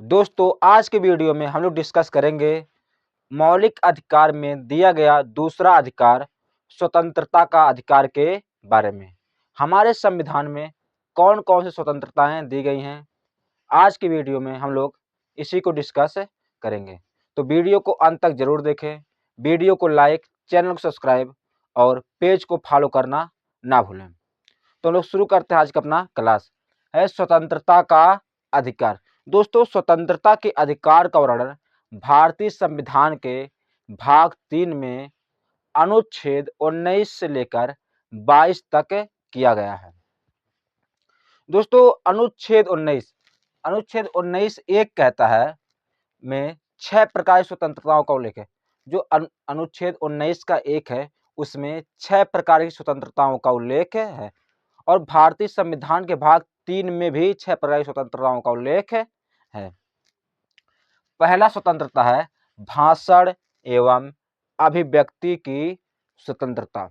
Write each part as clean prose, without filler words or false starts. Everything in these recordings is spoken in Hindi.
दोस्तों आज के वीडियो में हम लोग डिस्कस करेंगे मौलिक अधिकार में दिया गया दूसरा अधिकार स्वतंत्रता का अधिकार के बारे में। हमारे संविधान में कौन कौन सी स्वतंत्रताएं दी गई हैं, आज की वीडियो में हम लोग इसी को डिस्कस करेंगे। तो वीडियो को अंत तक जरूर देखें, वीडियो को लाइक, चैनल को सब्सक्राइब और पेज को फॉलो करना ना भूलें। तो लोग शुरू करते हैं। आज का अपना क्लास है स्वतंत्रता का अधिकार। दोस्तों स्वतंत्रता के अधिकार का वर्णन भारतीय संविधान के भाग 3 में अनुच्छेद 19 से लेकर 22 तक किया गया है। दोस्तों अनुच्छेद 19 एक कहता है में 6 प्रकार की स्वतंत्रताओं का उल्लेख है। जो अनुच्छेद 19 का एक है उसमें 6 प्रकार की स्वतंत्रताओं का उल्लेख है और भारतीय संविधान के भाग 3 में भी 6 प्रकार की स्वतंत्रताओं का उल्लेख है। पहला स्वतंत्रता है भाषण एवं अभिव्यक्ति की स्वतंत्रता।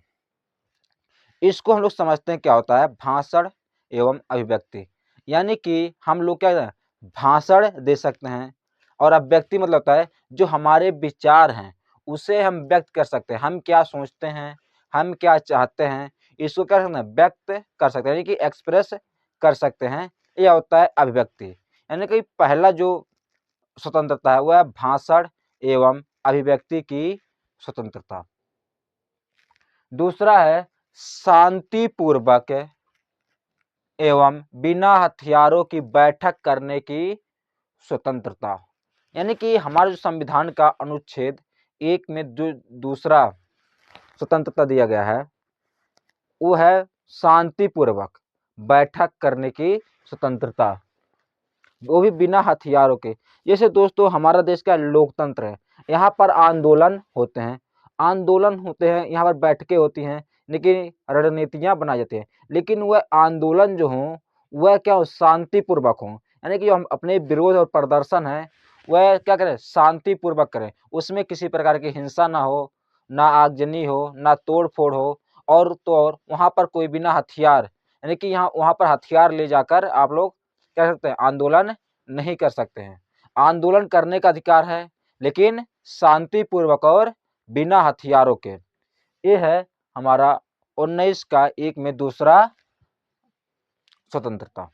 इसको हम लोग समझते हैं क्या होता है भाषण एवं अभिव्यक्ति, यानी कि हम लोग क्या भाषण दे सकते हैं और अभिव्यक्ति मतलब होता है जो हमारे विचार हैं उसे हम व्यक्त कर सकते हैं। हम क्या सोचते हैं, हम क्या चाहते हैं, इसको क्या सकते हैं व्यक्त कर सकते हैं, यानी कि एक्सप्रेस कर सकते हैं। यह होता है अभिव्यक्ति। यानी कि पहला जो स्वतंत्रता है वह है भाषण एवं अभिव्यक्ति की स्वतंत्रता। दूसरा है शांतिपूर्वक एवं बिना हथियारों की बैठक करने की स्वतंत्रता। यानी कि हमारे जो संविधान का अनुच्छेद 1 में जो दूसरा स्वतंत्रता दिया गया है वो है शांतिपूर्वक बैठक करने की स्वतंत्रता, वो भी बिना हथियारों के। जैसे दोस्तों हमारा देश का लोकतंत्र है, यहाँ पर आंदोलन होते हैं, यहाँ पर बैठकें होती हैं, लेकिन रणनीतियाँ बनाई जाती हैं, लेकिन वह आंदोलन जो हों वह क्या हो शांतिपूर्वक हों। यानी कि हम अपने विरोध और प्रदर्शन है वह क्या करें शांतिपूर्वक करें, उसमें किसी प्रकार की हिंसा ना हो, ना आगजनी हो, ना तोड़ फोड़ हो, और तो और वहाँ पर कोई बिना हथियार, यानी कि वहाँ पर हथियार ले जाकर आप लोग कह सकते हैं आंदोलन नहीं कर सकते हैं। आंदोलन करने का अधिकार है लेकिन शांतिपूर्वक और बिना हथियारों के। ये है हमारा 19 का 1 में दूसरा स्वतंत्रता।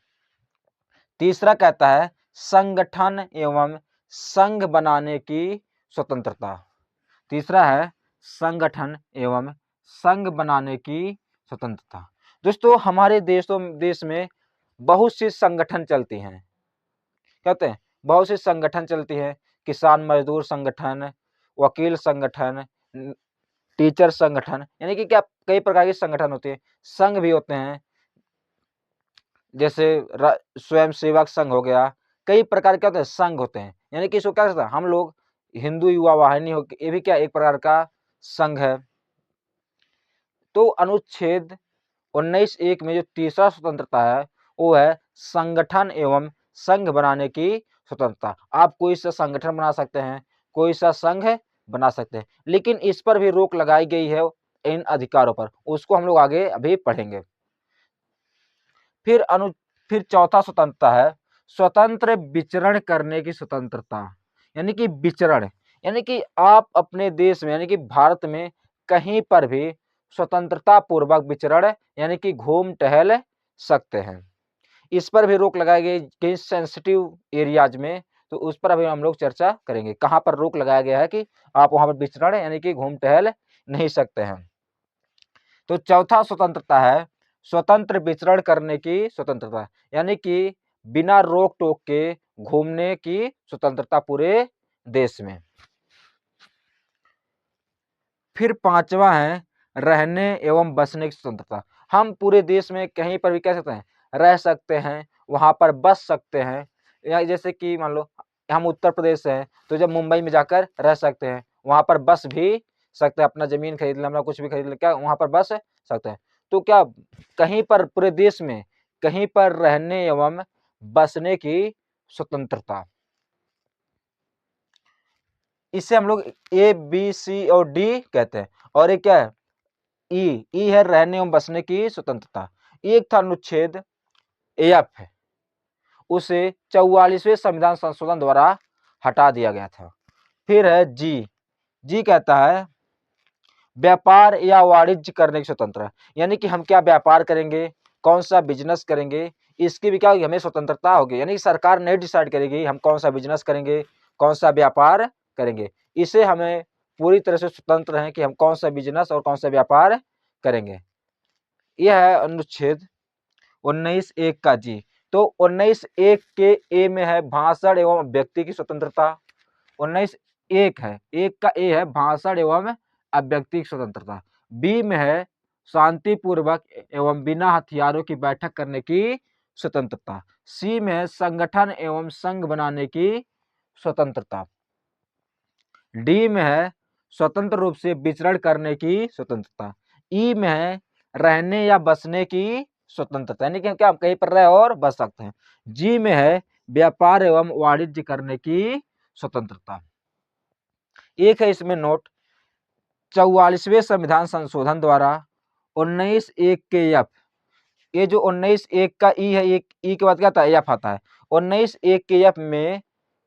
तीसरा कहता है संगठन एवं संघ बनाने की स्वतंत्रता। तीसरा है संगठन एवं संघ बनाने की स्वतंत्रता। दोस्तों हमारे देश में बहुत सी संगठन चलती हैं, कहते हैं बहुत सी संगठन चलती है, किसान मजदूर संगठन, वकील संगठन, टीचर संगठन, यानी कि क्या कई प्रकार के संगठन होते हैं। संघ भी होते हैं, जैसे स्वयं सेवक संघ हो गया, कई प्रकार के होते हैं संघ होते हैं। यानी कि इसको क्या कहते हैं हम लोग हिंदू युवा वाहिनी हो, ये भी क्या एक प्रकार का संघ है। तो अनुच्छेद 19(1) में जो तीसरा स्वतंत्रता है वो है संगठन एवं संघ बनाने की स्वतंत्रता। आप कोई सा संगठन बना सकते हैं, कोई सा संघ बना सकते हैं, लेकिन इस पर भी रोक लगाई गई है इन अधिकारों पर, उसको हम लोग आगे अभी पढ़ेंगे। फिर चौथा स्वतंत्रता है स्वतंत्र विचरण करने की स्वतंत्रता। यानी कि विचरण, यानी कि आप अपने देश में यानी कि भारत में कहीं पर भी स्वतंत्रता पूर्वक विचरण यानी कि घूम टहल सकते हैं। इस पर भी रोक लगाई गई कई सेंसिटिव एरियाज में, तो उस पर अभी हम लोग चर्चा करेंगे। कहाँ पर रोक लगाया गया है कि आप वहां पर विचरण यानी कि घूम टहल नहीं सकते हैं। तो चौथा स्वतंत्रता है स्वतंत्र विचरण करने की स्वतंत्रता, यानी कि बिना रोक टोक के घूमने की स्वतंत्रता पूरे देश में। फिर पांचवा है रहने एवं बसने की स्वतंत्रता। हम पूरे देश में कहीं पर भी कह सकते हैं रह सकते हैं, वहां पर बस सकते हैं। या जैसे कि मान लो हम उत्तर प्रदेश से हैं तो जब मुंबई में जाकर रह सकते हैं, वहां पर बस भी सकते हैं, अपना जमीन खरीद ले, अपना कुछ भी खरीद ले, क्या वहां पर बस सकते हैं। तो क्या कहीं पर पूरे देश में कहीं पर रहने एवं बसने की स्वतंत्रता, इसे हम लोग ए बी सी और डी कहते हैं। और ये क्या है ई है रहने एवं बसने की स्वतंत्रता। एक था अनुच्छेद एफ है, उसे 44वें संविधान संशोधन द्वारा हटा दिया गया था। फिर है जी कहता है व्यापार या वाणिज्य करने की स्वतंत्रता, यानी कि हम क्या व्यापार करेंगे, कौन सा बिजनेस करेंगे, इसकी भी क्या होगी, हमें स्वतंत्रता होगी। यानी सरकार नहीं डिसाइड करेगी हम कौन सा बिजनेस करेंगे, कौन सा व्यापार करेंगे। इसे हमें पूरी तरह से स्वतंत्र हैं कि हम कौन सा बिजनेस और कौन सा व्यापार करेंगे। यह है अनुच्छेद 19(1) का जी। तो 19(1) के ए में है भाषण एवं अभिव्यक्ति की स्वतंत्रता। 19(1) है, एक का ए है भाषण एवं अभिव्यक्ति की स्वतंत्रता। बी में है शांतिपूर्वक एवं बिना हथियारों की बैठक करने की स्वतंत्रता। सी में है संगठन एवं संघ बनाने की स्वतंत्रता। डी में है स्वतंत्र रूप से विचरण करने की स्वतंत्रता। ई में है रहने या बसने की स्वतंत्रता, यानी कि क्या हम कहीं पर रह और बस सकते हैं। जी में है व्यापार एवं वाणिज्य करने की स्वतंत्रता। एक है इसमें नोट, 44वें संविधान संशोधन द्वारा 19(1) के एफ, ये जो 19(1) का ई है, ये ई के बाद क्या आता है, एफ आता है। 19(1) के एफ में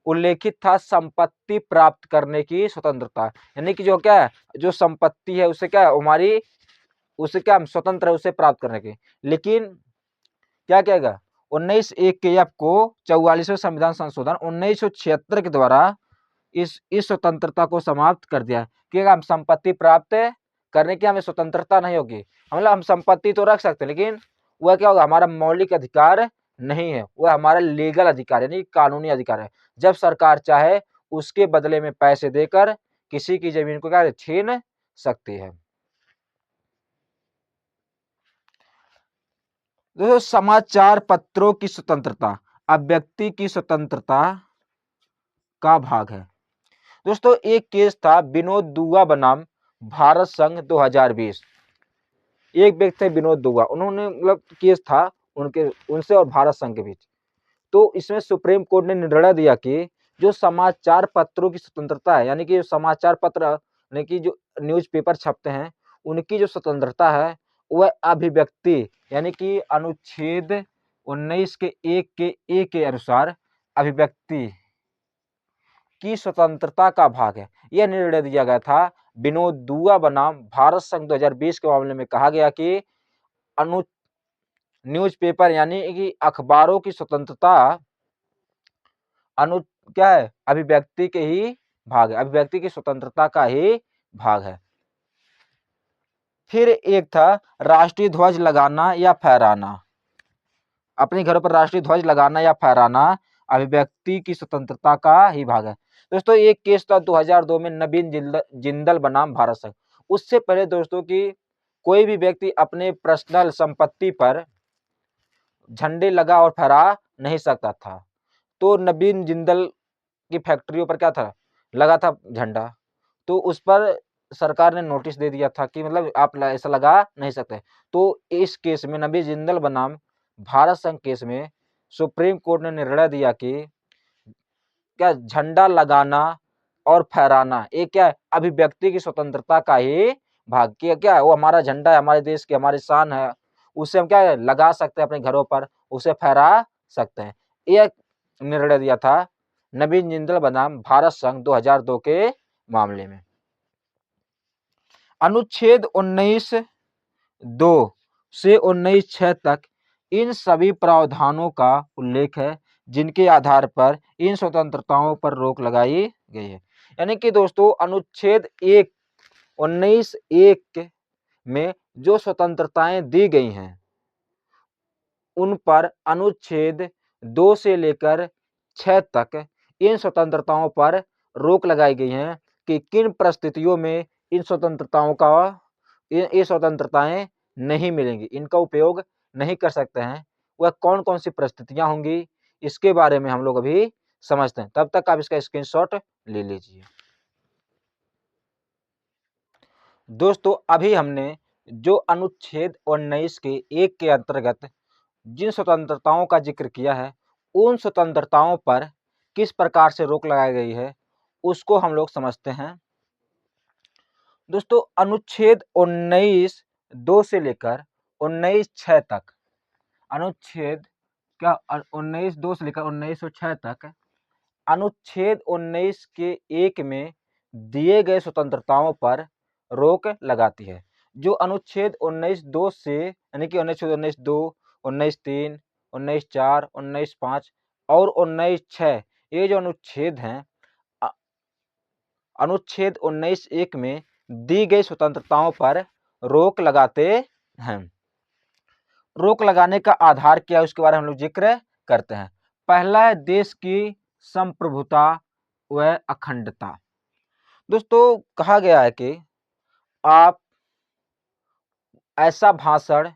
उल्लेखित था संपत्ति प्राप्त करने की स्वतंत्रता, यानी कि जो क्या है, जो संपत्ति है उसे क्या है, हमारी उसे क्या हम स्वतंत्र है उसे प्राप्त करने की। लेकिन क्या कहेगा 19(1) के एफ को 44वें संविधान संशोधन 1976 के द्वारा इस स्वतंत्रता को समाप्त कर दिया कि हम संपत्ति प्राप्त करने की हमें स्वतंत्रता नहीं होगी। मतलब हम संपत्ति तो रख सकते हैं, लेकिन वह क्या होगा, हमारा मौलिक अधिकार नहीं है, वह हमारा लीगल अधिकार यानी कानूनी अधिकार है। जब सरकार चाहे उसके बदले में पैसे देकर किसी की जमीन को क्या छीन सकती है। दोस्तों समाचार पत्रों की स्वतंत्रता अभिव्यक्ति की स्वतंत्रता का भाग है। दोस्तों एक केस था विनोद दुआ बनाम भारत संघ 2020। एक व्यक्ति थे विनोद दुआ, उन्होंने मतलब केस था उनसे और भारत संघ के बीच। तो इसमें सुप्रीम कोर्ट ने निर्णय दिया कि जो समाचार पत्रों की स्वतंत्रता है, यानी कि समाचार पत्र यानी कि जो न्यूज़पेपर छपते हैं उनकी जो स्वतंत्रता है वह अभिव्यक्ति यानी कि अनुच्छेद 19 के 1 के ए के अनुसार अभिव्यक्ति की स्वतंत्रता का भाग है। यह निर्णय दिया गया था विनोद दुआ बनाम भारत संघ 2020 के मामले में। कहा गया कि अनु न्यूज़पेपर यानी कि अखबारों की स्वतंत्रता क्या है, अभिव्यक्ति के ही भाग है, अभिव्यक्ति की स्वतंत्रता का ही भाग है। फिर एक था राष्ट्रीय ध्वज लगाना या फहराना, अपने घरों पर राष्ट्रीय ध्वज लगाना या फहराना अभिव्यक्ति की स्वतंत्रता का ही भाग है। दोस्तों एक केस था 2002 में नवीन जिंदल बनाम भारत संघ। उससे पहले दोस्तों की कोई भी व्यक्ति अपने पर्सनल संपत्ति पर झंडे लगा और फहरा नहीं सकता था। तो नवीन जिंदल की फैक्ट्रियों पर क्या था, लगा था झंडा, तो उस पर सरकार ने नोटिस दे दिया था कि मतलब आप ऐसा लगा नहीं सकते। तो इस केस में नवीन जिंदल बनाम भारत संघ केस में सुप्रीम कोर्ट ने निर्णय दिया कि क्या झंडा लगाना और फहराना ये क्या है, अभिव्यक्ति की स्वतंत्रता का ही भाग किया, क्या है वो हमारा झंडा है, हमारे देश की हमारी शान है, उसे हम क्या है लगा सकते हैं अपने घरों पर, उसे फहरा सकते हैं। यह निर्णय दिया था नवीन जिंदल बनाम भारत संघ 2002 के मामले में। अनुच्छेद 19(2) से 19(6) तक इन सभी प्रावधानों का उल्लेख है जिनके आधार पर इन स्वतंत्रताओं पर रोक लगाई गई है। यानी कि दोस्तों अनुच्छेद 19(1) में जो स्वतंत्रताएं दी गई हैं उन पर अनुच्छेद 2 से लेकर 6 तक इन स्वतंत्रताओं पर रोक लगाई गई है कि किन परिस्थितियों में इन स्वतंत्रताओं का ये स्वतंत्रताएं नहीं मिलेंगी, इनका उपयोग नहीं कर सकते हैं। वह कौन कौन सी परिस्थितियां होंगी इसके बारे में हम लोग अभी समझते हैं, तब तक आप इसका स्क्रीनशॉट ले लीजिए। दोस्तों अभी हमने जो अनुच्छेद 19 के 1 के अंतर्गत जिन स्वतंत्रताओं का जिक्र किया है उन स्वतंत्रताओं पर किस प्रकार से रोक लगाई गई है उसको हम लोग समझते हैं। दोस्तों अनुच्छेद 19(2) से लेकर 19(6) तक अनुच्छेद क्या 19(2) से लेकर 1906 तक अनुच्छेद 19 के 1 में दिए गए स्वतंत्रताओं पर रोक लगाती है। जो अनुच्छेद 19(2) से यानी कि 19(2), 19(3), 19(4), 19(5) और 19(6) ये जो अनुच्छेद हैं अनुच्छेद 19(1) में दी गई स्वतंत्रताओं पर रोक लगाते हैं। रोक लगाने का आधार क्या है उसके बारे में हम लोग जिक्र करते हैं। पहला है देश की संप्रभुता व अखंडता। दोस्तों कहा गया है कि आप ऐसा भाषण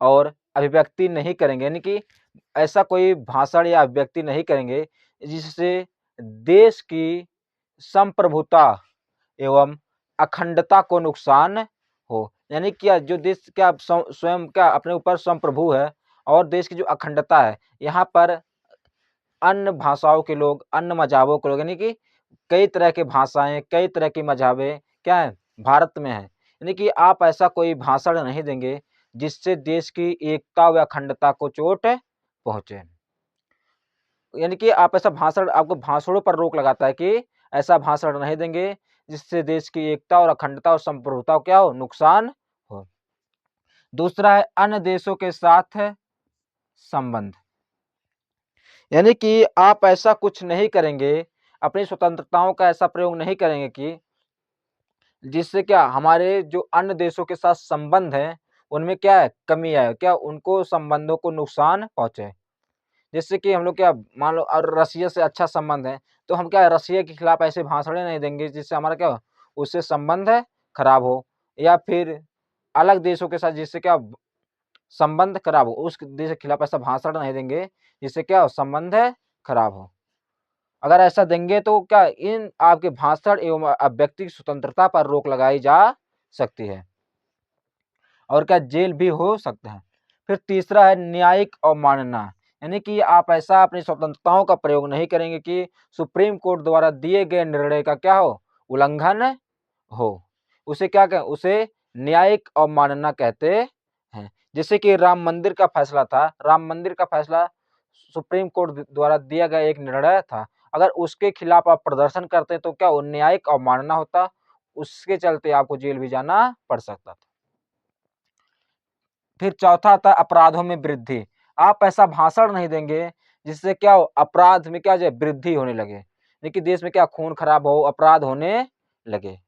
और अभिव्यक्ति नहीं करेंगे, यानी कि ऐसा कोई भाषण या अभिव्यक्ति नहीं करेंगे जिससे देश की संप्रभुता एवं अखंडता को नुकसान हो। यानी क्या जो देश क्या स्वयं क्या अपने ऊपर संप्रभु है और देश की जो अखंडता है, यहाँ पर अन्य भाषाओं के लोग, अन्य मज़हबों के लोग, यानी कि कई तरह की भाषाएं, कई तरह की मज़हबें क्या है भारत में है। यानी कि आप ऐसा कोई भाषण नहीं देंगे जिससे देश की एकता व अखंडता को चोट पहुंचे। यानी कि आप ऐसा भाषण, आपको भाषणों पर रोक लगाता है कि ऐसा भाषण नहीं देंगे जिससे देश की एकता और अखंडता और संप्रभुता को क्या हो, नुकसान हो। दूसरा है अन्य देशों के साथ संबंध। यानी कि आप ऐसा कुछ नहीं करेंगे, अपनी स्वतंत्रताओं का ऐसा प्रयोग नहीं करेंगे कि जिससे क्या हमारे जो अन्य देशों के साथ संबंध है उनमें क्या है, कमी आए, क्या उनको संबंधों को नुकसान पहुंचे। जैसे कि हम लोग क्या मान लो और रसिया से अच्छा संबंध है तो हम क्या रसिया के खिलाफ ऐसे भाषण नहीं देंगे जिससे हमारा क्या उससे संबंध है खराब हो, या फिर अलग देशों के साथ जिससे क्या संबंध खराब हो, उस देश के खिलाफ ऐसा भाषण नहीं देंगे जिससे क्या संबंध है खराब हो। अगर ऐसा देंगे तो क्या इन आपके भाषण एवं अभिव्यक्ति की स्वतंत्रता पर रोक लगाई जा सकती है और क्या जेल भी हो सकता है। फिर तीसरा है न्यायिक अवमानना। यानी कि आप ऐसा अपनी स्वतंत्रताओं का प्रयोग नहीं करेंगे कि सुप्रीम कोर्ट द्वारा दिए गए निर्णय का क्या हो, उल्लंघन हो। उसे क्या कहें, उसे न्यायिक अवमानना कहते हैं। जैसे कि राम मंदिर का फैसला था, राम मंदिर का फैसला सुप्रीम कोर्ट द्वारा दिया गया एक निर्णय था, अगर उसके खिलाफ आप प्रदर्शन करते तो क्या वो न्यायिक अवमानना होता, उसके चलते आपको जेल भी जाना पड़ सकता था। फिर चौथा आता है अपराधों में वृद्धि। आप ऐसा भाषण नहीं देंगे जिससे क्या हो, अपराध में क्या जो वृद्धि होने लगे, लेकिन देश में क्या खून खराब हो, अपराध होने लगे।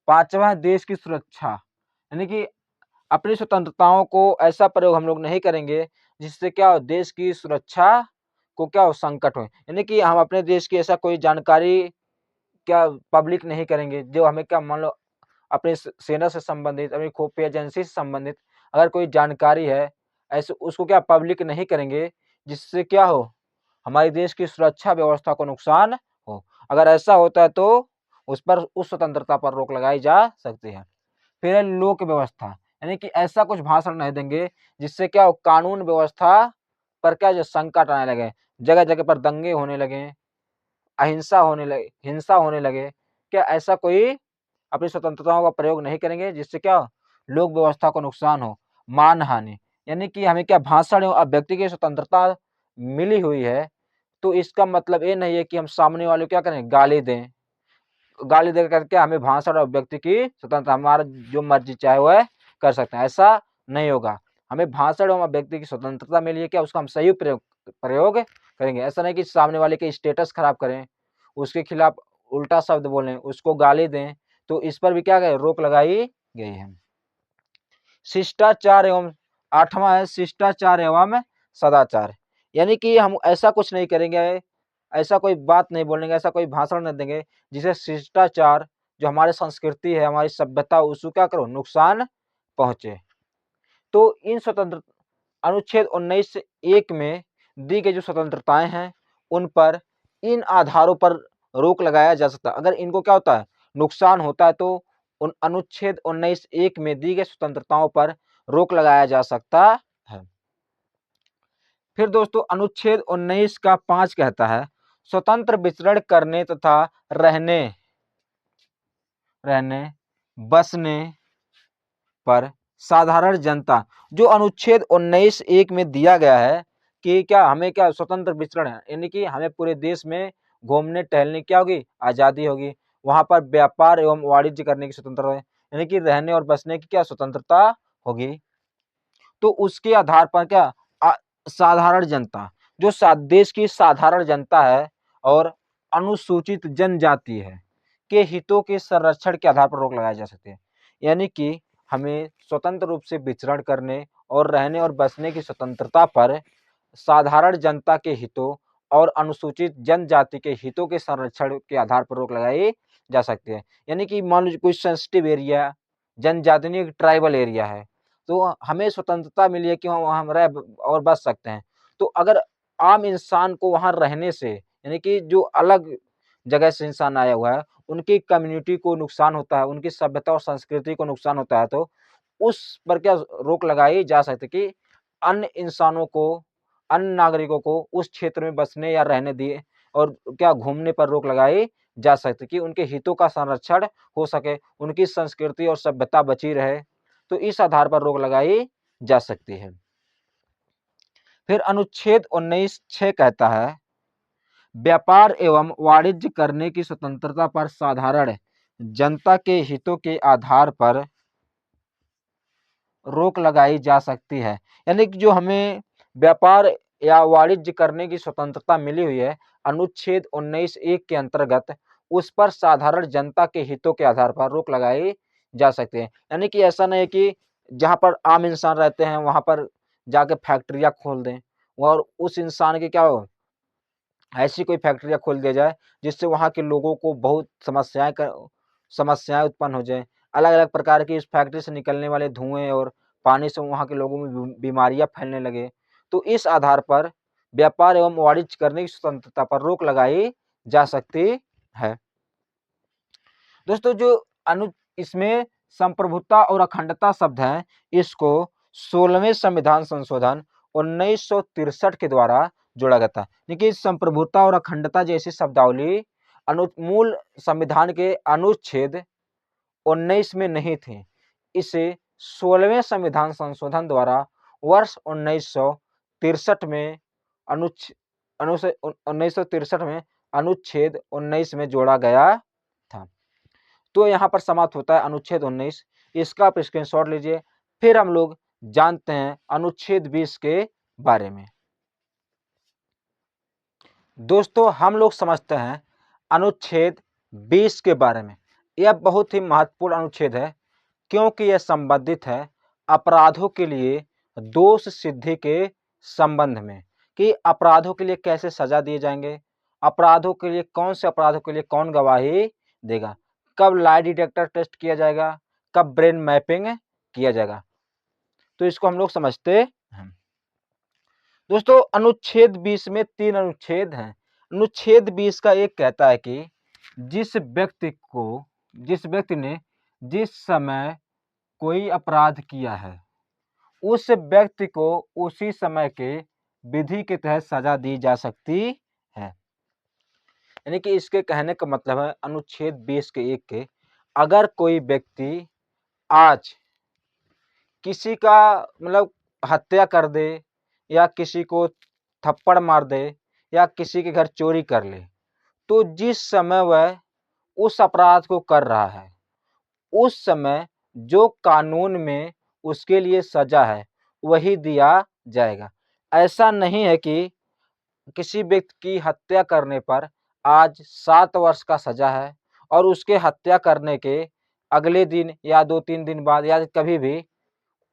पांचवा है देश की सुरक्षा। यानी कि अपनी स्वतंत्रताओं को ऐसा प्रयोग हम लोग नहीं करेंगे जिससे क्या हो, देश की सुरक्षा को क्या हो संकट हो। यानी कि हम अपने देश की ऐसा कोई जानकारी क्या पब्लिक नहीं करेंगे जो हमें क्या मान लो अपने सेना से संबंधित, अपनी खुफिया एजेंसी से संबंधित अगर कोई जानकारी है ऐसे उसको क्या पब्लिक नहीं करेंगे जिससे क्या हो हमारे देश की सुरक्षा व्यवस्था को नुकसान हो। अगर ऐसा होता है तो उस पर उस स्वतंत्रता पर रोक लगाई जा सकती है। फिर है लोक व्यवस्था। यानी कि ऐसा कुछ भाषण नहीं देंगे जिससे क्या हो कानून व्यवस्था पर क्या जो संकट आने लगे, जगह जगह पर दंगे होने लगे, अहिंसा होने लगे, हिंसा होने लगे। क्या ऐसा कोई अपनी स्वतंत्रताओं का प्रयोग नहीं करेंगे जिससे क्या लोक व्यवस्था को नुकसान हो। मानहानि। यानी कि हमें क्या भाषण एवं अभिव्यक्ति की स्वतंत्रता मिली हुई है तो इसका मतलब ये नहीं है कि हम सामने वाले को क्या करें, गाली दें। गाली दे करके हमें भाषण और अभिव्यक्ति की स्वतंत्रता, हमारा जो मर्जी चाहे वह कर सकते हैं, ऐसा नहीं होगा। हमें भाषण एवं अभिव्यक्ति की स्वतंत्रता मिली है, क्या उसका हम सही प्रयोग करेंगे। ऐसा नहीं कि सामने वाले के स्टेटस खराब करें, उसके खिलाफ उल्टा शब्द बोलें, उसको गाली दें, तो इस पर भी क्या गए रोक लगाई गई है। शिष्टाचार एवं आठवां है शिष्टाचार एवं सदाचार। यानी कि हम ऐसा कुछ नहीं करेंगे, ऐसा कोई बात नहीं बोलेंगे, ऐसा कोई भाषण नहीं देंगे जिसे शिष्टाचार जो हमारी संस्कृति है, हमारी सभ्यता, उसको क्या करो नुकसान पहुंचे। तो इन स्वतंत्र अनुच्छेद 19(1) में दी गई जो स्वतंत्रताएं हैं उन पर इन आधारों पर रोक लगाया जा सकता है। अगर इनको क्या होता है नुकसान होता है तो उन अनुच्छेद 19(1) में दी गई स्वतंत्रताओं पर रोक लगाया जा सकता है। फिर दोस्तों अनुच्छेद 19 का 5 कहता है स्वतंत्र विचरण करने तथा रहने बसने पर साधारण जनता। जो अनुच्छेद 19(1) में दिया गया है कि क्या हमें क्या स्वतंत्र विचरण है, यानी कि हमें पूरे देश में घूमने टहलने क्या होगी, आज़ादी होगी। वहाँ पर व्यापार एवं वाणिज्य करने की स्वतंत्रता है, यानी कि रहने और बसने की क्या स्वतंत्रता होगी। तो उसके आधार पर क्या साधारण जनता, जो देश की साधारण जनता है और अनुसूचित जनजाति है के हितों के संरक्षण के आधार पर रोक लगाई जा सकती है। यानी कि हमें स्वतंत्र रूप से विचरण करने और रहने और बसने की स्वतंत्रता पर साधारण जनता के हितों और अनुसूचित जनजाति के हितों के संरक्षण के आधार पर रोक लगाई जा सकती है। यानी कि मान लीजिए कोई सेंसिटिव एरिया, जनजातीय ट्राइबल एरिया है, तो हमें स्वतंत्रता मिली है कि वहाँ हम रह और बस सकते हैं। तो अगर आम इंसान को वहाँ रहने से, यानी कि जो अलग जगह से इंसान आया हुआ है, उनकी कम्युनिटी को नुकसान होता है, उनकी सभ्यता और संस्कृति को नुकसान होता है, तो उस पर क्या रोक लगाई जा सकती है कि अन्य इंसानों को, अन्य नागरिकों को उस क्षेत्र में बसने या रहने दिए और क्या घूमने पर रोक लगाई जा सकती है कि उनके हितों का संरक्षण हो सके, उनकी संस्कृति और सभ्यता बची रहे। तो इस आधार पर रोक लगाई जा सकती है। फिर अनुच्छेद 19(6) कहता है, व्यापार एवं वाणिज्य करने की स्वतंत्रता पर साधारण जनता के हितों के आधार पर रोक लगाई जा सकती है। यानी कि जो हमें व्यापार या वाणिज्य करने की स्वतंत्रता मिली हुई है अनुच्छेद 19(1) के अंतर्गत, उस पर साधारण जनता के हितों के आधार पर रोक लगाई जा सकती है। यानी कि ऐसा नहीं है कि जहाँ पर आम इंसान रहते हैं वहाँ पर जाके फैक्ट्रियाँ खोल दें और उस इंसान की क्या हो, ऐसी कोई फैक्ट्रियाँ खोल दिया जाए जिससे वहाँ के लोगों को बहुत समस्याएँ उत्पन्न हो जाएँ। अलग-अलग प्रकार की इस फैक्ट्री से निकलने वाले धुएँ और पानी से वहाँ के लोगों में बीमारियाँ फैलने लगे। तो इस आधार पर व्यापार एवं वाणिज्य करने की स्वतंत्रता पर रोक लगाई जा सकती है। दोस्तों जो इसमें संप्रभुता और अखंडता शब्द हैं, इसको 16वें संविधान संशोधन 1963 के द्वारा जोड़ा गया था। देखिए संप्रभुता और अखंडता जैसी शब्दावली मूल संविधान के अनुच्छेद 19 में नहीं थे। इसे 16वें संविधान संशोधन द्वारा वर्ष 1963 में 1963 में अनुच्छेद 19 में जोड़ा गया था। तो यहाँ पर समाप्त होता है अनुच्छेद 19। इसका आप स्क्रीनशॉट लीजिए। फिर हम लोग जानते हैं अनुच्छेद 20 के बारे में। दोस्तों हम लोग समझते हैं अनुच्छेद 20 के बारे में। यह बहुत ही महत्वपूर्ण अनुच्छेद है क्योंकि यह संबंधित है अपराधों के लिए दोष सिद्धि के संबंध में, कि अपराधों के लिए कैसे सजा दिए जाएंगे, अपराधों के लिए कौन से अपराधों के लिए कौन गवाही देगा, कब लाई डिटेक्टर टेस्ट किया जाएगा, कब ब्रेन मैपिंग किया जाएगा। तो इसको हम लोग समझते हैं। दोस्तों अनुच्छेद 20 में 3 अनुच्छेद हैं। अनुच्छेद 20 का एक कहता है कि जिस व्यक्ति ने जिस समय कोई अपराध किया है उस व्यक्ति को उसी समय के विधि के तहत सजा दी जा सकती है। यानी कि इसके कहने का मतलब है अनुच्छेद 20 के 1 के, अगर कोई व्यक्ति आज किसी का मतलब हत्या कर दे या किसी को थप्पड़ मार दे या किसी के घर चोरी कर ले, तो जिस समय वह उस अपराध को कर रहा है उस समय जो कानून में उसके लिए सजा है वही दिया जाएगा। ऐसा नहीं है कि किसी व्यक्ति की हत्या करने पर आज 7 वर्ष का सजा है और उसके हत्या करने के अगले दिन या 2-3 दिन बाद या कभी भी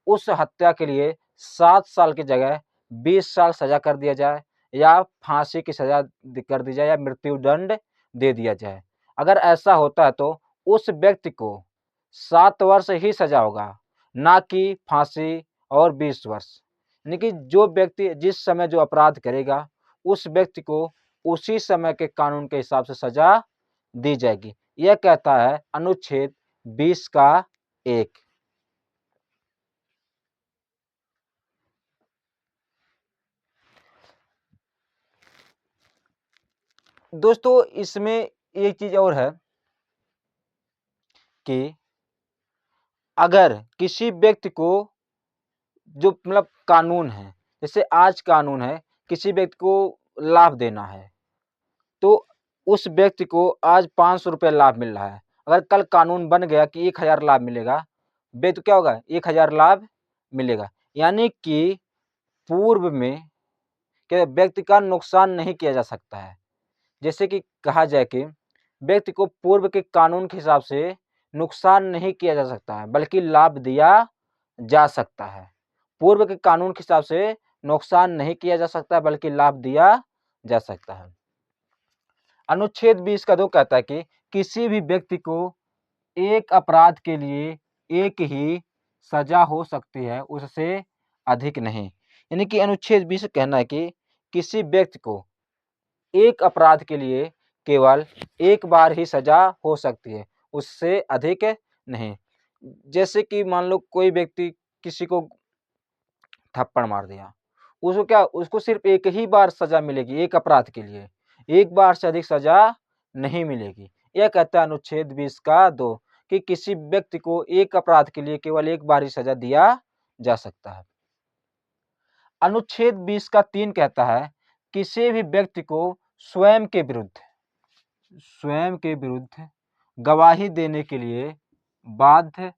उस हत्या के लिए 7 साल की जगह 20 साल सजा कर दिया जाए या फांसी की सजा कर दी जाए या मृत्युदंड दे दिया जाए। अगर ऐसा होता है तो उस व्यक्ति को 7 वर्ष ही सजा होगा, ना कि फांसी और 20 वर्ष। यानी कि जो व्यक्ति जिस समय जो अपराध करेगा उस व्यक्ति को उसी समय के कानून के हिसाब से सजा दी जाएगी। यह कहता है अनुच्छेद 20 का 1। दोस्तों इसमें एक चीज और है कि अगर किसी व्यक्ति को जो मतलब कानून है, जैसे आज कानून है किसी व्यक्ति को लाभ देना है, तो उस व्यक्ति को आज 500 रुपये लाभ मिल रहा है, अगर कल कानून बन गया कि 1000 लाभ मिलेगा, व्यक्ति क्या होगा, 1000 लाभ मिलेगा। यानी कि पूर्व में कि व्यक्ति का नुकसान नहीं किया जा सकता है। जैसे कि कहा जाए कि व्यक्ति को पूर्व के कानून के हिसाब से नुकसान नहीं किया जा सकता है, बल्कि लाभ दिया जा सकता है। पूर्व के कानून के हिसाब से नुकसान नहीं किया जा सकता है, बल्कि लाभ दिया जा सकता है। अनुच्छेद 20 का 2 कहता है कि किसी भी व्यक्ति को एक अपराध के लिए एक ही सजा हो सकती है, उससे अधिक नहीं। यानी कि अनुच्छेद 20 कहना है कि किसी व्यक्ति को एक अपराध के लिए केवल एक बार ही सजा हो सकती है, उससे अधिक नहीं। जैसे कि मान लो कोई व्यक्ति किसी को थप्पड़ मार दिया, उसको सिर्फ एक ही बार सजा मिलेगी एक अपराध के लिए, एक बार से अधिक सजा नहीं मिलेगी। यह कहता है अनुच्छेद 20 का 2 कि किसी व्यक्ति को एक अपराध के लिए केवल एक बार ही सजा दिया जा सकता है। अनुच्छेद 20 का 3 कहता है किसी भी व्यक्ति को स्वयं के विरुद्ध गवाही देने के लिए बाध्य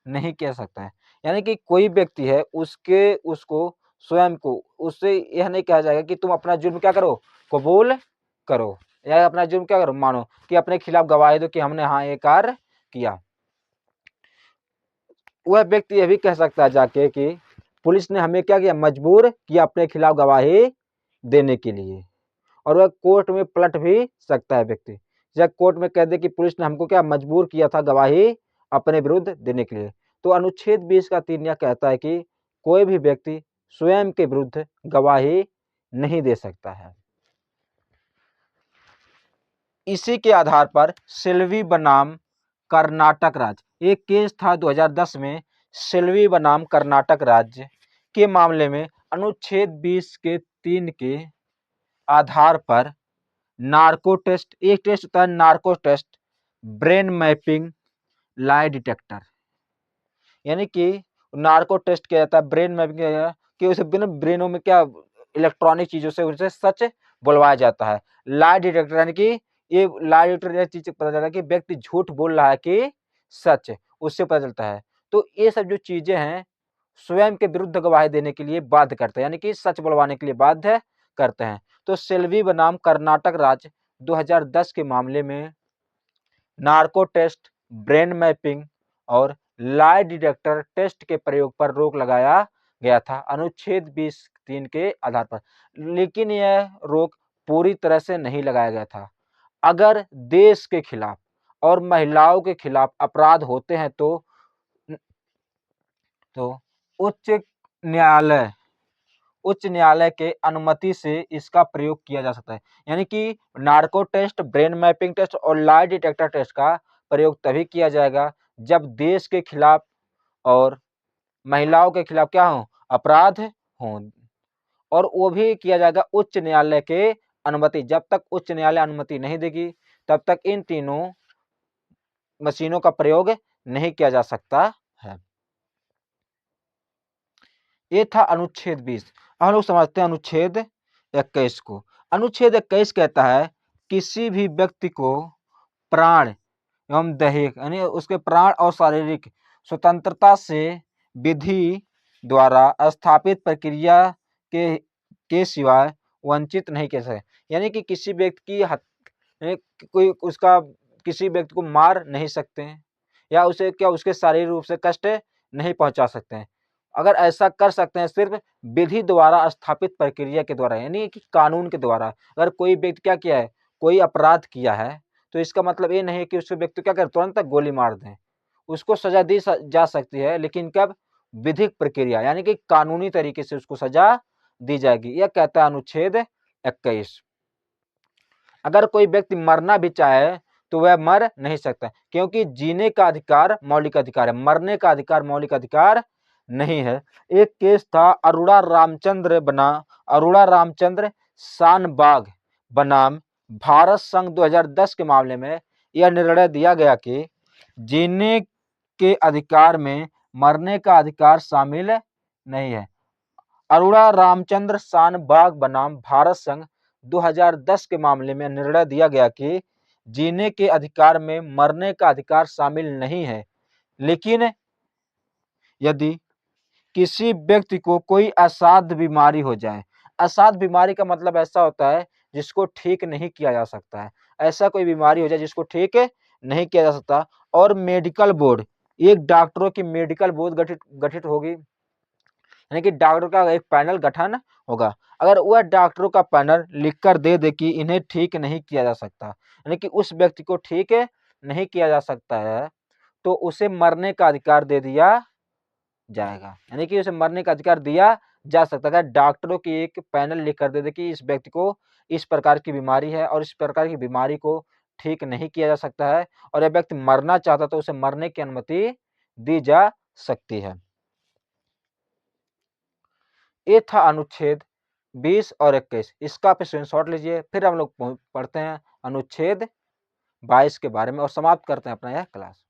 नहीं किया सकता है। यानी कि कोई व्यक्ति है, उसको स्वयं को उससे यह नहीं कहा जाएगा कि तुम अपना जुर्म क्या करो, कबूल करो, या अपना जुर्म क्या करो, मानो कि अपने खिलाफ गवाही दो कि हमने हाँ ये कार्य किया। वह व्यक्ति यह भी कह सकता है जाके कि पुलिस ने हमें क्या किया, मजबूर किया अपने खिलाफ गवाही देने के लिए, और वह कोर्ट में पलट भी सकता है व्यक्ति, जब कोर्ट में कह दे कि पुलिस ने हमको क्या मजबूर किया था गवाही अपने विरुद्ध देने के लिए। तो अनुच्छेद 20 का 3 यह कहता है कि कोई भी व्यक्ति स्वयं के विरुद्ध गवाही नहीं दे सकता है। इसी के आधार पर सिल्वी बनाम कर्नाटक राज्य, एक केस था 2010 में सिल्वी बनाम कर्नाटक राज्य के मामले में अनुच्छेद 20 के 3 के आधार पर नार्को टेस्ट, एक टेस्ट होता है narco test, brain mapping, lie detector, यानी कि नार्को टेस्ट किया जाता है, ब्रेन मैपिंग किया जाता है कि उसे ब्रेनों में क्या इलेक्ट्रॉनिक चीजों से उनसे सच बुलवाया जाता है। लाई डिटेक्टर यानी कि ये लाई डिटेक्टर यह चीज पता चलता है कि व्यक्ति झूठ बोल रहा है कि सच, उससे पता चलता है। तो ये सब जो चीजें हैं स्वयं के विरुद्ध गवाही देने के लिए बाध्य करते हैं, यानी कि सच बुलवाने के लिए बाध्य करते हैं। तो सिल्वी बनाम कर्नाटक राज्य 2010 के मामले में नार्को टेस्ट, ब्रेन मैपिंग और लाई डिटेक्टर टेस्ट के प्रयोग पर रोक लगाया गया था अनुच्छेद 20(3) के आधार पर, लेकिन यह रोक पूरी तरह से नहीं लगाया गया था। अगर देश के खिलाफ और महिलाओं के खिलाफ अपराध होते हैं तो उच्च न्यायालय के अनुमति से इसका प्रयोग किया जा सकता है। यानी कि narco test, brain mapping test और लाई डिटेक्टर टेस्ट का प्रयोग तभी किया जाएगा जब देश के खिलाफ और महिलाओं के खिलाफ क्या हो, अपराध हो, और वो भी किया जाएगा उच्च न्यायालय के अनुमति। जब तक उच्च न्यायालय अनुमति नहीं देगी तब तक इन तीनों मशीनों का प्रयोग नहीं किया जा सकता है। ये था अनुच्छेद 20। हम लोग समझते हैं अनुच्छेद 21 को। अनुच्छेद 21 कहता है किसी भी व्यक्ति को प्राण एवं दैहिक यानी उसके प्राण और शारीरिक स्वतंत्रता से विधि द्वारा स्थापित प्रक्रिया के सिवाय वंचित नहीं कर सकते। यानी कि किसी व्यक्ति की कोई उसका किसी व्यक्ति को मार नहीं सकते हैं या उसे क्या उसके शारीरिक रूप से कष्ट नहीं पहुंचा सकते हैं। अगर ऐसा कर सकते हैं सिर्फ विधि द्वारा स्थापित प्रक्रिया के द्वारा, यानी कि कानून के द्वारा। अगर कोई व्यक्ति क्या किया है, कोई अपराध किया है, तो इसका मतलब ये नहीं है कि उस व्यक्ति क्या कर तुरंत गोली मार दें, उसको सजा दी जा सकती है, लेकिन कब, विधिक प्रक्रिया यानी कि कानूनी तरीके से उसको सजा दी जाएगी। यह कहता है अनुच्छेद 21। अगर कोई व्यक्ति मरना भी चाहे तो वह मर नहीं सकता, क्योंकि जीने का अधिकार मौलिक अधिकार है, मरने का अधिकार मौलिक अधिकार नहीं है। एक केस था अरोड़ा रामचंद्र शानबाग बनाम भारत संघ 2010 के मामले में यह निर्णय दिया गया कि जीने के अधिकार में मरने का अधिकार शामिल नहीं है। अरोड़ा रामचंद्र शानबाग बनाम भारत संघ 2010 के मामले में निर्णय दिया गया कि जीने के अधिकार में मरने का अधिकार शामिल नहीं है, लेकिन यदि किसी व्यक्ति को कोई असाध्य बीमारी हो जाए, असाध्य बीमारी का मतलब ऐसा होता है जिसको ठीक नहीं किया जा सकता है, ऐसा कोई बीमारी हो जाए जिसको ठीक नहीं किया जा सकता, और मेडिकल बोर्ड, एक डॉक्टरों की मेडिकल बोर्ड गठित गठित होगी, यानी कि डॉक्टर का एक पैनल गठन होगा। अगर वह डॉक्टरों का पैनल लिखकर दे दे कि इन्हें ठीक नहीं किया जा सकता, यानी कि उस व्यक्ति को ठीक नहीं किया जा सकता है, तो उसे मरने का अधिकार दे दिया जाएगा, यानी कि उसे मरने का अधिकार दिया जा सकता है। डॉक्टरों की एक पैनल लिख कर दे दे कि इस व्यक्ति को इस प्रकार की बीमारी है और इस प्रकार की बीमारी को ठीक नहीं किया जा सकता है, और यह व्यक्ति मरना चाहता तो उसे मरने की अनुमति दी जा सकती है। ये था अनुच्छेद 20 और 21। इसका आप स्क्रीनशॉट लीजिए। फिर हम लोग पढ़ते हैं अनुच्छेद 22 के बारे में और समाप्त करते हैं अपना यह क्लास।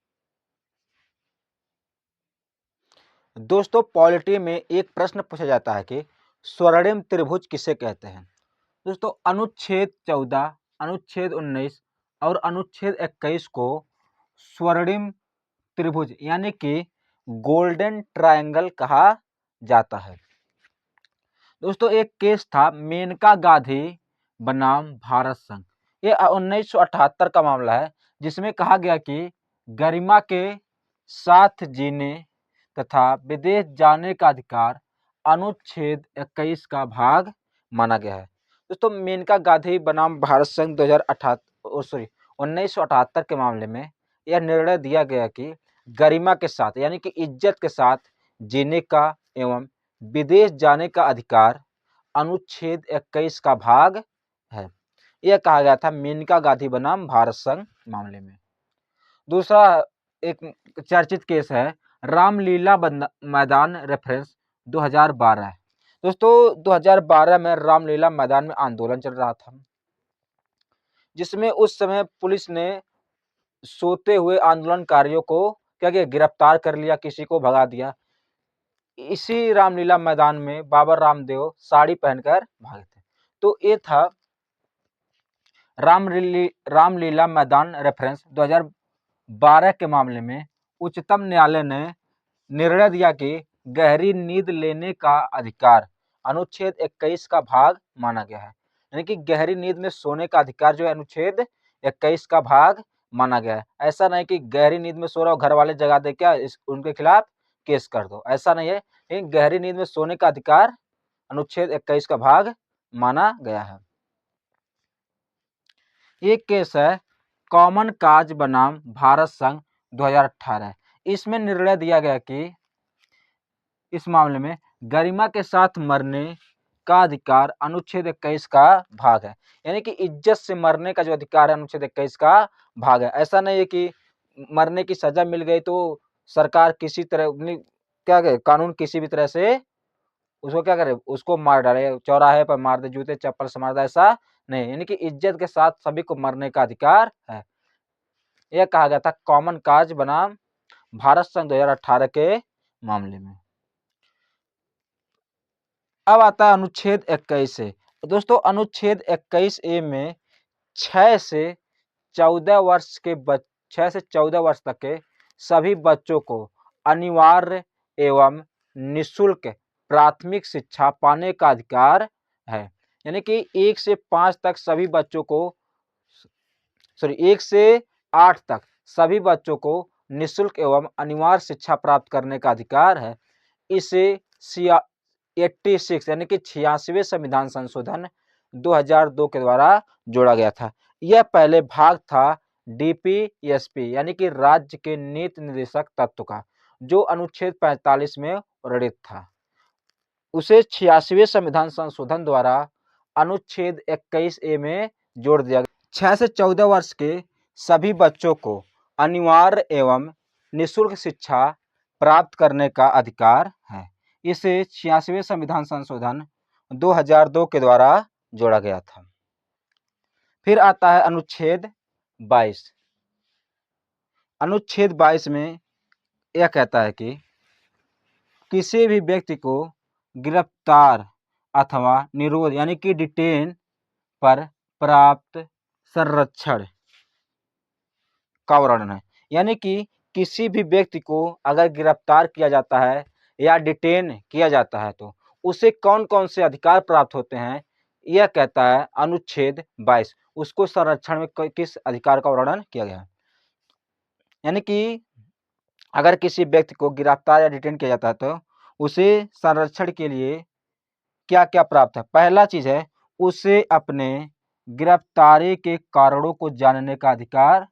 दोस्तों, पॉलिटी में एक प्रश्न पूछा जाता है कि स्वर्णिम त्रिभुज किसे कहते हैं। दोस्तों, अनुच्छेद 14, अनुच्छेद 19 और अनुच्छेद 21 को स्वर्णिम त्रिभुज यानी कि गोल्डन ट्रायंगल कहा जाता है। दोस्तों, एक केस था मेनका गांधी बनाम भारत संघ। ये 1978 का मामला है, जिसमें कहा गया कि गरिमा के साथ जीने तथा विदेश जाने का अधिकार अनुच्छेद 21 का भाग माना गया है। दोस्तों, मेनका गांधी बनाम भारत संघ 1978 के मामले में यह निर्णय दिया गया कि गरिमा के साथ यानी कि इज्जत के साथ जीने का एवं विदेश जाने का अधिकार अनुच्छेद 21 का भाग है। यह कहा गया था मेनका गांधी बनाम भारत संघ मामले में। दूसरा एक चर्चित केस है रामलीला मैदान रेफरेंस 2012। दोस्तों, 2012 में रामलीला मैदान में आंदोलन चल रहा था, जिसमें उस समय पुलिस ने सोते हुए आंदोलनकारियों को क्या किया, गिरफ्तार कर लिया, किसी को भगा दिया। इसी रामलीला मैदान में बाबा रामदेव साड़ी पहनकर भागे थे। तो ये था रामलीला मैदान रेफरेंस 2012 के मामले में उच्चतम न्यायालय ने निर्णय दिया कि गहरी नींद लेने का अधिकार अनुच्छेद 21 का भाग माना गया है, यानी कि गहरी नींद में सोने का अधिकार जो है अनुच्छेद 21 का भाग माना गया है। ऐसा नहीं कि गहरी नींद में सो रहा हो, घर वाले जगा दे क्या उनके खिलाफ केस कर दो, ऐसा नहीं है। लेकिन गहरी नींद में सोने का अधिकार अनुच्छेद 21 का भाग माना गया है। एक केस है कॉमन काज बनाम भारत संघ 2018। इसमें निर्णय दिया गया कि इस मामले में गरिमा के साथ मरने का अधिकार अनुच्छेद 21 का भाग है, यानी कि इज्जत से मरने का जो अधिकार है अनुच्छेद 21 का भाग है। ऐसा नहीं है कि मरने की सजा मिल गई तो सरकार किसी तरह क्या करे, कानून किसी भी तरह से उसको क्या करे, उसको मार डाले, चौराहे पर मार दे, जूते चप्पल से मार दे, ऐसा नहीं, यानी कि इज्जत के साथ सभी को मरने का अधिकार है। यह कहा गया था कॉमन काज बनाम भारत संघ 2018 के मामले में। अब आता है अनुच्छेद 21 से। दोस्तों, अनुच्छेद 21A में 6 से 14 वर्ष के 6 से 14 वर्ष तक के सभी बच्चों को अनिवार्य एवं निःशुल्क प्राथमिक शिक्षा पाने का अधिकार है, यानी कि 1 से 5 तक सभी बच्चों को 1 से 8 तक सभी बच्चों को निःशुल्क एवं अनिवार्य शिक्षा प्राप्त करने का अधिकार है। इसे 86 यानी कि 86वें संविधान संशोधन 2002 के द्वारा जोड़ा गया था। यह पहले भाग था डीपीएसपी यानी कि राज्य के नीति निर्देशक तत्व का, जो अनुच्छेद 45 में वर्णित था। उसे 86वें संविधान संशोधन द्वारा अनुच्छेद 21A में जोड़ दिया गया। 6 से 14 वर्ष के सभी बच्चों को अनिवार्य एवं निःशुल्क शिक्षा प्राप्त करने का अधिकार है। इसे 86वें संविधान संशोधन 2002 के द्वारा जोड़ा गया था। फिर आता है अनुच्छेद 22। अनुच्छेद 22 में यह कहता है कि किसी भी व्यक्ति को गिरफ्तार अथवा निरोध यानी कि डिटेन पर प्राप्त संरक्षण का वर्णन है। यानी कि किसी भी व्यक्ति को अगर गिरफ्तार किया जाता है या डिटेन किया जाता है तो उसे कौन कौन से अधिकार प्राप्त होते हैं, यह कहता है अनुच्छेद 22। उसको संरक्षण में किस अधिकार का वर्णन किया गया है। यानी कि अगर किसी व्यक्ति को गिरफ्तार या डिटेन किया जाता है तो उसे संरक्षण के लिए क्या क्या प्राप्त है। पहला चीज है उसे अपने गिरफ्तारी के कारणों को जानने का अधिकार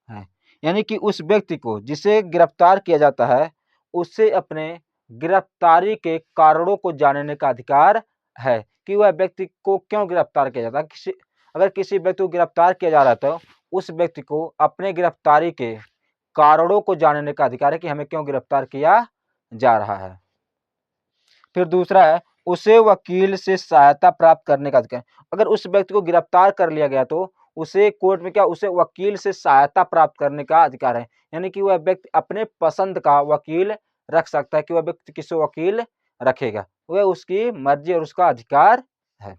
है। यानी कि उस व्यक्ति को जिसे गिरफ्तार किया जाता है उसे अपने गिरफ्तारी के कारणों को जानने का अधिकार है कि वह व्यक्ति को क्यों गिरफ्तार किया जाता है। अगर किसी व्यक्ति को गिरफ्तार किया जा रहा है तो उस व्यक्ति को अपने गिरफ्तारी के कारणों को जानने का अधिकार है कि हमें क्यों गिरफ्तार किया जा रहा है। फिर दूसरा है उसे वकील से सहायता प्राप्त करने का अधिकार। अगर उस व्यक्ति को गिरफ्तार कर लिया गया तो उसे कोर्ट में क्या उसे वकील से सहायता प्राप्त करने का अधिकार है। यानी कि वह व्यक्ति अपने पसंद का वकील रख सकता है कि वह व्यक्ति किस वकील रखेगा, वह उसकी मर्जी और उसका अधिकार है।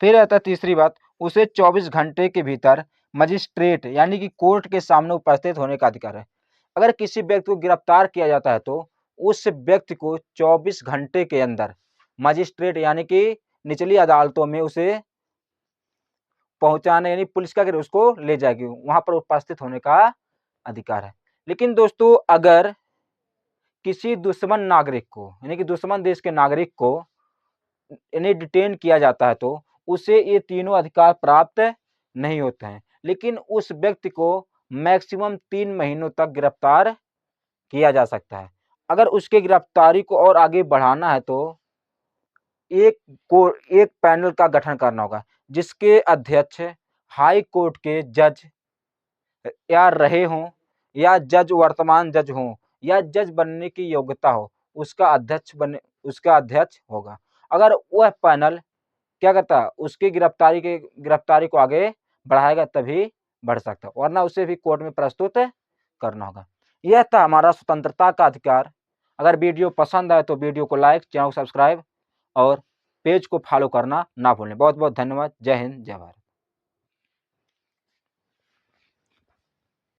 फिर आता है तीसरी बात, उसे 24 घंटे के भीतर मजिस्ट्रेट यानी कि कोर्ट के सामने उपस्थित होने का अधिकार है। अगर किसी व्यक्ति को गिरफ्तार किया जाता है तो उस व्यक्ति को 24 घंटे के अंदर मजिस्ट्रेट यानी कि निचली अदालतों में उसे पहुंचाने यानी पुलिस क्या करे उसको ले जाएगी, वहां पर उपस्थित होने का अधिकार है। लेकिन दोस्तों अगर किसी दुश्मन नागरिक को यानी कि दुश्मन देश के नागरिक को यानी डिटेन किया जाता है तो उसे ये तीनों अधिकार प्राप्त नहीं होते हैं। लेकिन उस व्यक्ति को मैक्सिमम 3 महीनों तक गिरफ्तार किया जा सकता है। अगर उसके गिरफ्तारी को और आगे बढ़ाना है तो एक पैनल का गठन करना होगा जिसके अध्यक्ष हाई कोर्ट के जज या रहे हों या जज वर्तमान जज हों या जज बनने की योग्यता हो, उसका अध्यक्ष होगा। अगर वह पैनल क्या करता है उसकी गिरफ्तारी को आगे बढ़ाएगा तभी बढ़ सकता है, वरना उसे भी कोर्ट में प्रस्तुत करना होगा। यह था हमारा स्वतंत्रता का अधिकार। अगर वीडियो पसंद आए तो वीडियो को लाइक, चैनल को सब्सक्राइब और पेज को फॉलो करना ना भूलें। बहुत बहुत धन्यवाद। जय हिंद, जय भारत।